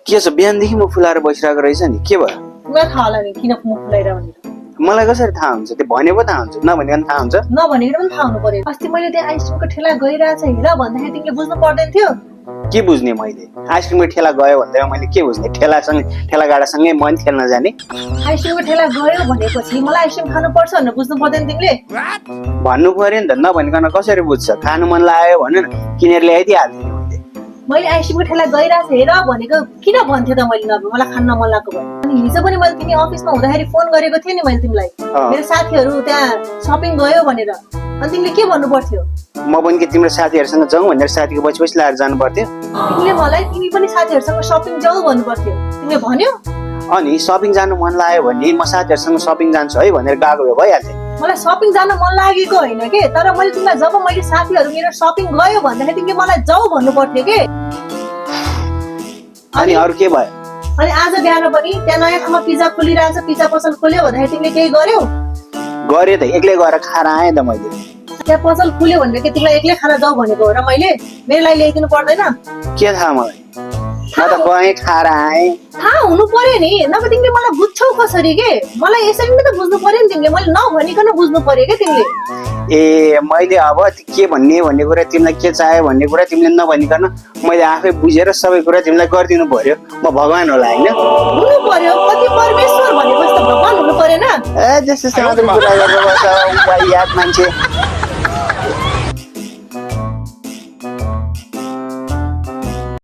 के छ बिहानदेखि म फुलाएर बसिरहेको रहेछ नि के भयो मलाई थाहा होला नि किन म फुलाइरह भनेर मलाई कसरी थाहा हुन्छ त्यो भनेको थाहा हुन्छ नभनेको थाहा हुन्छ नभनेको पनि थाहा हुनु पर्यो अस्ति मैले त्यहाँ आइसक्रिमको ठेला गइरहेछ हेर भन्दाखेरि तिमीले बुझ्नु पर्दैन थियो के बुझ्ने मैले आइसक्रिमको ठेला गयो भन्दा मैले के बुझ्ने ठेला गाडासँगै म पनि खेल्न जाने आइसक्रिमको ठेला गयो भनेपछि मलाई आइसक्रिम खानु पर्छ भनेर बुझ्नु पर्दैन तिमीले भन्नु पर्यो नि त नभनिकन कसरी बुझ्छ खानु मन लाग्यो भन्नु न किनेर ल्याइदिइहाल्थेँ मैले मैले आइसक्रिमको ठेला गइरहेछ हेर भनेको किन भन्थ्यो त मैले नभए मलाई खान मन लागेको भयो अनि हिजो पनि मैले तिमी अफिसमा हुँदाखेरि फोन गरेको थिएँ नि मैले तिमीलाई मेरो साथीहरू त्यहाँ सपिङ गयो भनेर अनि तिमीले के भन्नु पर्थ्यो म पनि के तिम्रो साथीहरूसँग जाउँ भनेर साथीको पछि लाएर जानु पर्थ्यो तिमीले मलाई तिमी पनि साथीहरूसँग सपिङ जाऊ भन्नु पर्थ्यो तिमीले भन्यो अनि सपिङ जानु मन लाग्यो भने म साथीहरूसँग सपिङ जान्छु है भनेर गएको भए भइहाल्थ्यो मलाई सपिङ जान मन लागेको होइन के तर मैले तिमीलाई जब मैले साथीहरू मेरो सपिङ गयो भन्दाखेरि तिमीले मलाई जाऊ भन्नु पर्थ्यो के अनि अरू के भयो अनि आज बिहान पनि त्यहाँ नयाँ ठाउँमा पिज्जा खोलिरहेछ पिज्जा पसल खोल्यो भन्दाखेरि तिमीले केही गर्यौ गरे त एक्लै गएर खाएर आएँ त मैले त्यहाँ पसल खुल्यो भनेर के तिमीलाई एक्लै खाना जाऊ भनेको हो र मैले मेरो लागि ल्याइदिनु पर्दैन के थाहा मलाई म त गएँ खाएर आएँ थाहा हुनु पर्यो नि नभए तिमीले मलाई बुझ्छौ कसरी के मलाई यसरी नै त बुझ्नु पर्यो नि तिमीले मैले नभनिकन बुझ्नु पर्यो के तिमीले ए मैले अब के भन्ने कुरा तिमीलाई के चाह्यो भन्ने कुरा तिमीले नभनिकन मैले आफै बुझेर सबै कुरा तिमीलाई गरिदिनु पर्यो म भगवान होला होइन हुनु पर्यो कति परमेश्वर भनेपछि त भगवान हुनु परेन ए जस्तो कुरा गरेर बस्छ याद मान्छे